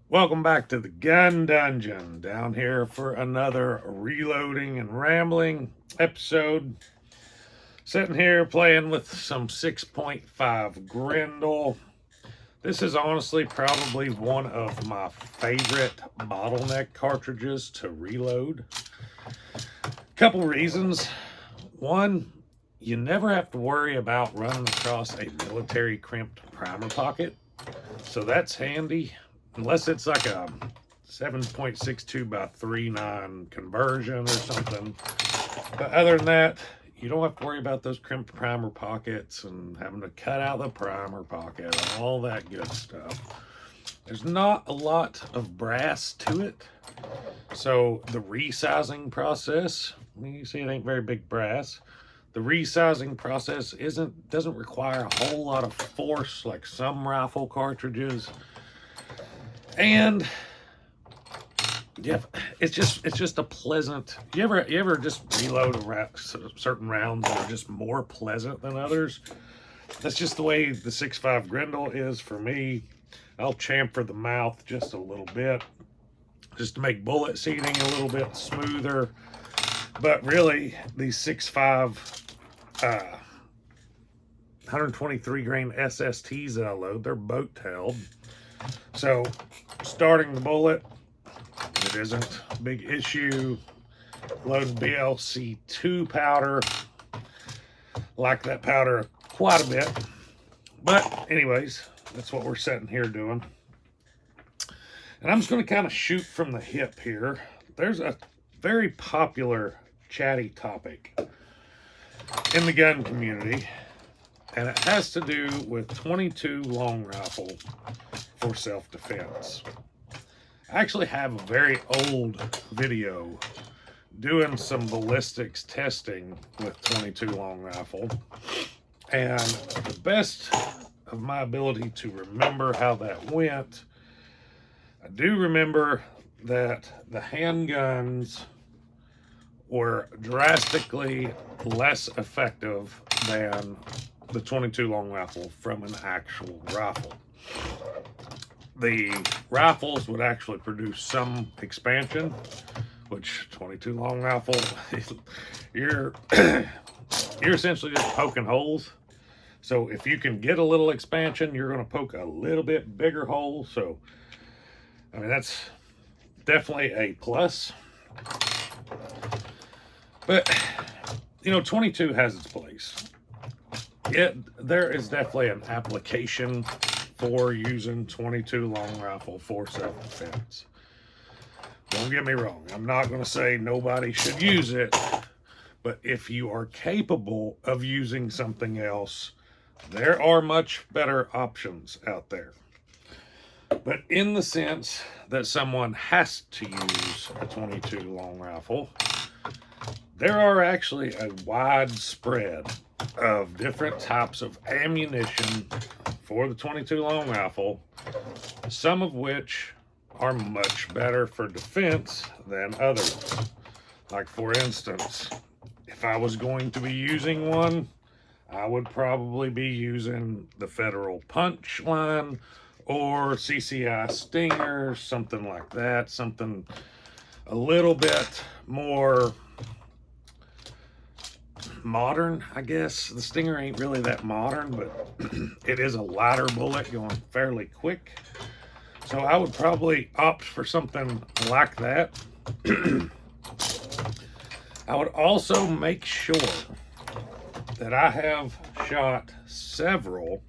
Welcome back to the Gun Dungeon. Down here for another reloading and rambling episode. Sitting here playing with some 6.5 Grendel. This is honestly probably one of my favorite bottleneck cartridges to reload. Couple reasons. One, you never have to worry about running across a military crimped primer pocket. So that's handy. Unless it's like a 7.62 by 3.9 conversion or something. But other than that, you don't have to worry about those crimped primer pockets and having to cut out the primer pocket and all that good stuff. There's not a lot of brass to it. So the resizing process, you see it ain't very big brass. The resizing process doesn't require a whole lot of force like some rifle cartridges. And yeah, it's just a pleasant. You ever just reload certain rounds that are just more pleasant than others? That's just the way the 6.5 Grendel is for me. I'll chamfer the mouth just a little bit, just to make bullet seating a little bit smoother. But really, these 6.5 123 grain SSTs that I load, they're boat tailed. So starting the bullet, it isn't a big issue. Loading BLC2 powder, like that powder quite a bit. But anyways, that's what we're sitting here doing. And I'm just going to kind of shoot from the hip here. There's a very popular chatty topic in the gun community, and it has to do with 22 long rifle for self-defense. I actually have a very old video doing some ballistics testing with 22 long rifle, and the best of my ability to remember how that went, I do remember that the handguns were drastically less effective than the 22 long rifle from an actual rifle. The rifles would actually produce some expansion, which 22 long rifle, you're essentially just poking holes. So if you can get a little expansion, you're going to poke a little bit bigger hole. So, I mean, that's definitely a plus. But, 22 has its place. There is definitely an application for using 22 long rifle for self-defense. Don't get me wrong. I'm not going to say nobody should use it, but if you are capable of using something else, there are much better options out there. But in the sense that someone has to use a 22 long rifle, there are actually a wide spread of different types of ammunition for the 22 long rifle, some of which are much better for defense than others. Like, for instance, if I was going to be using one, I would probably be using the Federal Punch line or CCI Stinger, something like that, something a little bit more modern, I guess. The Stinger ain't really that modern, but it is a lighter bullet going fairly quick. So I would probably opt for something like that. I would also make sure that I have shot several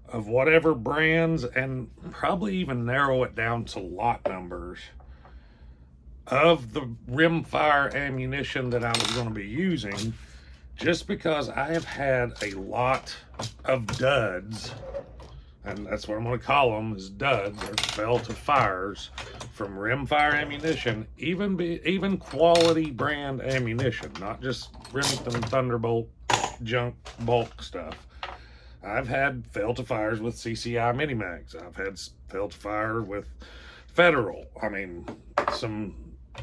of whatever brands, and probably even narrow it down to lot numbers of the rimfire ammunition that I was going to be using, just because I have had a lot of duds, and that's what I'm going to call them, is duds, or fell to fires from rimfire ammunition, even quality brand ammunition, not just Remington Thunderbolt junk bulk stuff. I've had fail to fires with CCI mini mags. I've had fail to fire with Federal. I mean, some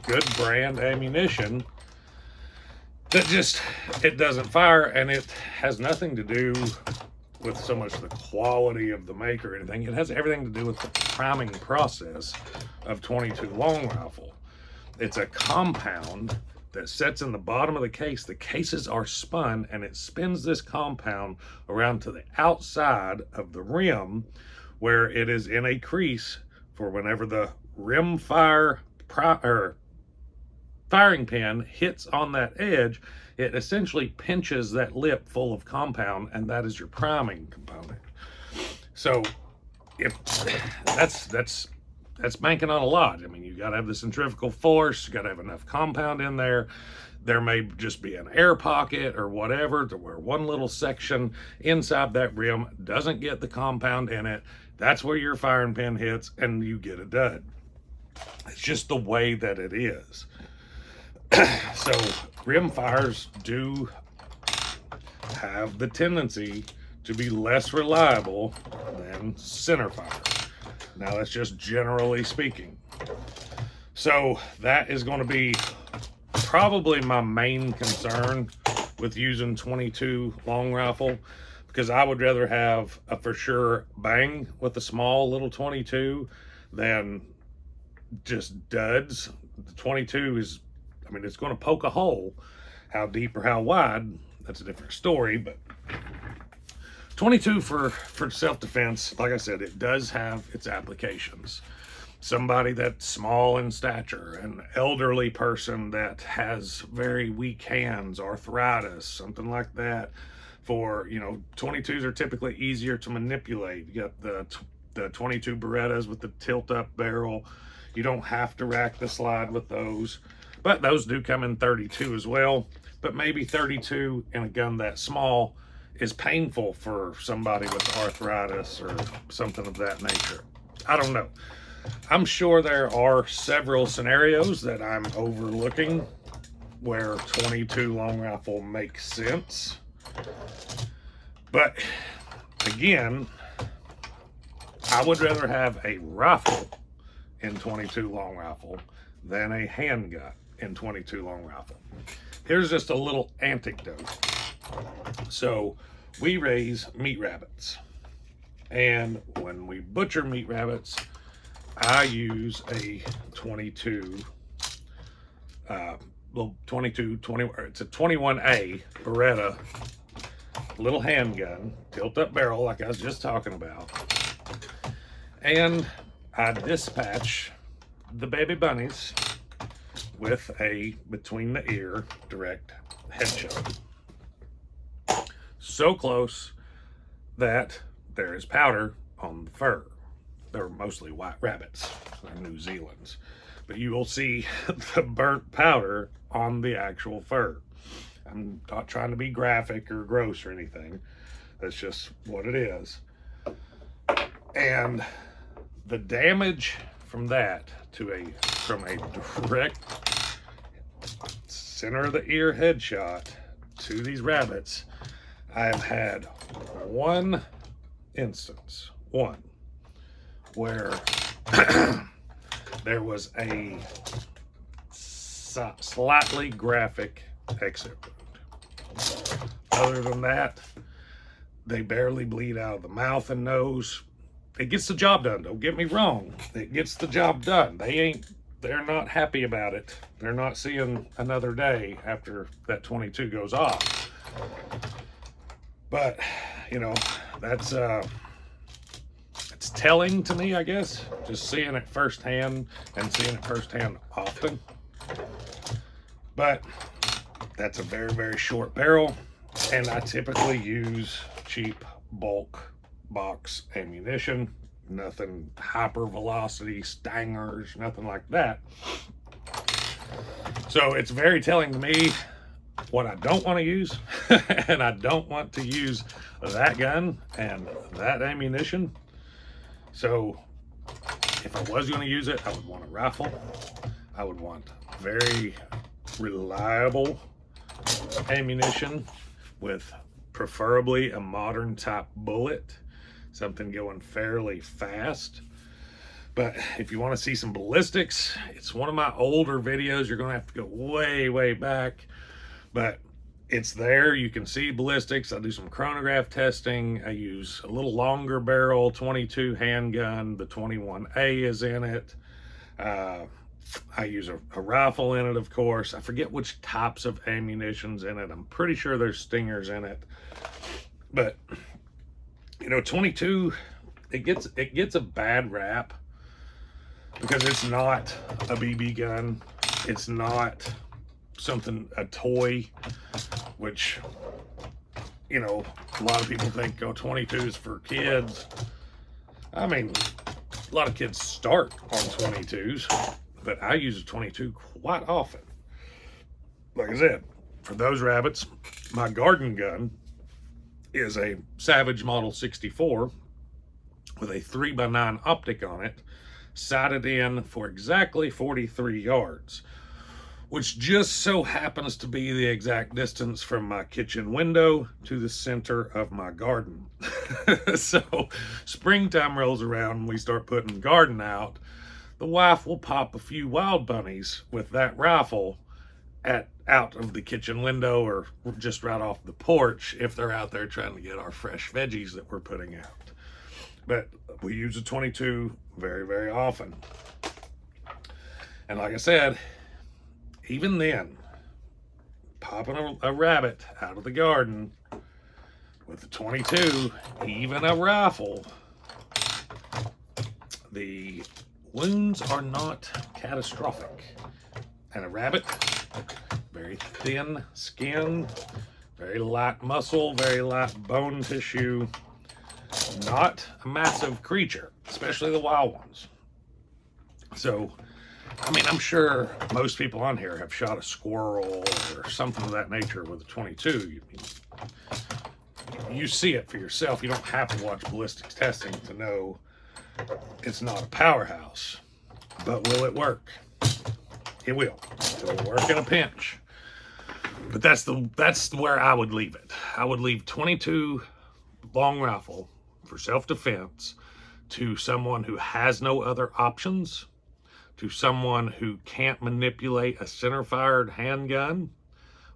good brand ammunition that just, it doesn't fire, and it has nothing to do with so much the quality of the make or anything. It has everything to do with the priming process of 22 long rifle. It's a compound that sets in the bottom of the case. The cases are spun, and it spins this compound around to the outside of the rim, where it is in a crease for whenever the rim firing pin hits on that edge, it essentially pinches that lip full of compound, and that is your priming component. So if that's banking on a lot. I mean, you got to have the centrifugal force, you got to have enough compound in there. There may just be an air pocket or whatever to where one little section inside that rim doesn't get the compound in it. That's where your firing pin hits and you get a dud. It's just the way that it is. So rim fires do have the tendency to be less reliable than center fire. Now, that's just generally speaking. So that is going to be probably my main concern with using 22 long rifle, because I would rather have a for sure bang with a small little 22 than just duds. The 22 is, I mean, it's going to poke a hole. How deep or how wide, that's a different story, but 22 for self-defense, like I said, it does have its applications. Somebody that's small in stature, an elderly person that has very weak hands, arthritis, something like that. For, 22s are typically easier to manipulate. You got the 22 Berettas with the tilt-up barrel. You don't have to rack the slide with those, but those do come in 32 as well. But maybe 32 in a gun that small is painful for somebody with arthritis or something of that nature. I don't know. I'm sure there are several scenarios that I'm overlooking where 22 long rifle makes sense. But again, I would rather have a rifle in 22 long rifle than a handgun in 22 long rifle. Here's just a little anecdote. So we raise meat rabbits, and when we butcher meat rabbits, I use a 22, it's a 21A Beretta little handgun, tilt-up barrel like I was just talking about, and I dispatch the baby bunnies with a between the ear direct headshot. So close that there is powder on the fur. They're mostly white rabbits. They're New Zealand's. But you will see the burnt powder on the actual fur. I'm not trying to be graphic or gross or anything. That's just what it is. And the damage from that from a direct center of the ear headshot to these rabbits, I have had one instance, where there was a slightly graphic exit wound. Other than that, they barely bleed out of the mouth and nose. It gets the job done, don't get me wrong. It gets the job done. They're not happy about it. They're not seeing another day after that 22 goes off. But, that's it's telling to me, I guess, just seeing it firsthand and seeing it firsthand often. But that's a very, very short barrel, and I typically use cheap bulk box ammunition, nothing hyper velocity stingers, nothing like that. So it's very telling to me what I don't want to use, and I don't want to use that gun and that ammunition. So if I was going to use it, I would want a rifle. I would want very reliable ammunition with preferably a modern type bullet, something going fairly fast. But if you want to see some ballistics, it's one of my older videos. You're going to have to go way, way back. But it's there. You can see ballistics. I do some chronograph testing. I use a little longer barrel 22 handgun. The 21A is in it. I use a rifle in it, of course. I forget which types of ammunition's in it. I'm pretty sure there's stingers in it. But, you know, 22, it gets a bad rap because it's not a BB gun. It's not a toy, which, you know, a lot of people think, oh, 22 is for kids. I mean, a lot of kids start on 22s, but I use a 22 quite often. Like I said, for those rabbits, my garden gun is a Savage Model 64 with a 3x9 optic on it, sighted in for exactly 43 yards, which just so happens to be the exact distance from my kitchen window to the center of my garden. So springtime rolls around and we start putting garden out. The wife will pop a few wild bunnies with that rifle out of the kitchen window or just right off the porch if they're out there trying to get our fresh veggies that we're putting out. But we use a 22 very, very often. And like I said, even then, popping a rabbit out of the garden with a 22, even a rifle, the wounds are not catastrophic. And a rabbit, very thin skin, very light muscle, very light bone tissue, not a massive creature, especially the wild ones. So, I mean, I'm sure most people on here have shot a squirrel or something of that nature with a 22. You see it for yourself. You don't have to watch ballistics testing to know it's not a powerhouse. But will it work? It will. It'll work in a pinch. But that's where I would leave it. I would leave 22 long rifle for self-defense to someone who has no other options, to someone who can't manipulate a center-fired handgun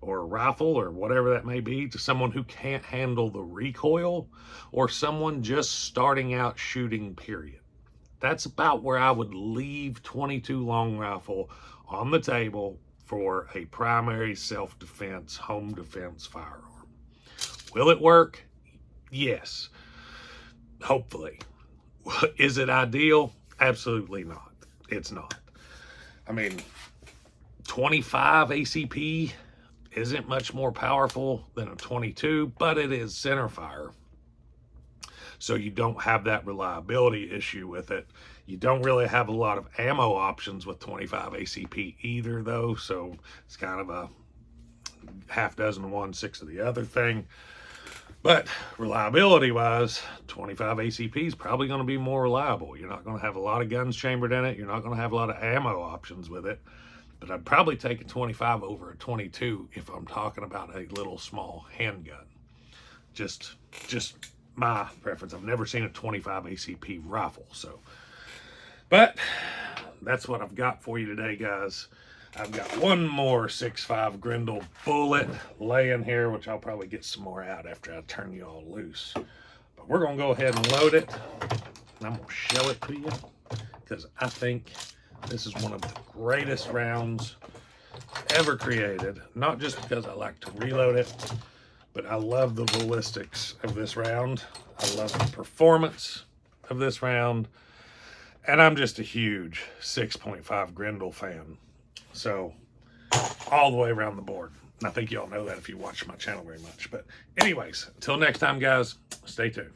or a rifle or whatever that may be, to someone who can't handle the recoil, or someone just starting out shooting, period. That's about where I would leave 22 long rifle on the table for a primary self-defense, home defense firearm. Will it work? Yes. Hopefully. Is it ideal? Absolutely not. It's not. I mean, 25 ACP isn't much more powerful than a 22, but it is center fire. So you don't have that reliability issue with it. You don't really have a lot of ammo options with 25 ACP either, though. So it's kind of a half dozen of one, six of the other thing. But reliability-wise, 25 ACP is probably going to be more reliable. You're not going to have a lot of guns chambered in it. You're not going to have a lot of ammo options with it. But I'd probably take a 25 over a 22 if I'm talking about a little small handgun. Just my preference. I've never seen a 25 ACP rifle. But that's what I've got for you today, guys. I've got one more 6.5 Grendel bullet laying here, which I'll probably get some more out after I turn you all loose. But we're going to go ahead and load it. And I'm going to show it to you because I think this is one of the greatest rounds ever created. Not just because I like to reload it, but I love the ballistics of this round. I love the performance of this round. And I'm just a huge 6.5 Grendel fan. So, all the way around the board. And I think y'all know that if you watch my channel very much. But anyways, until next time, guys, stay tuned.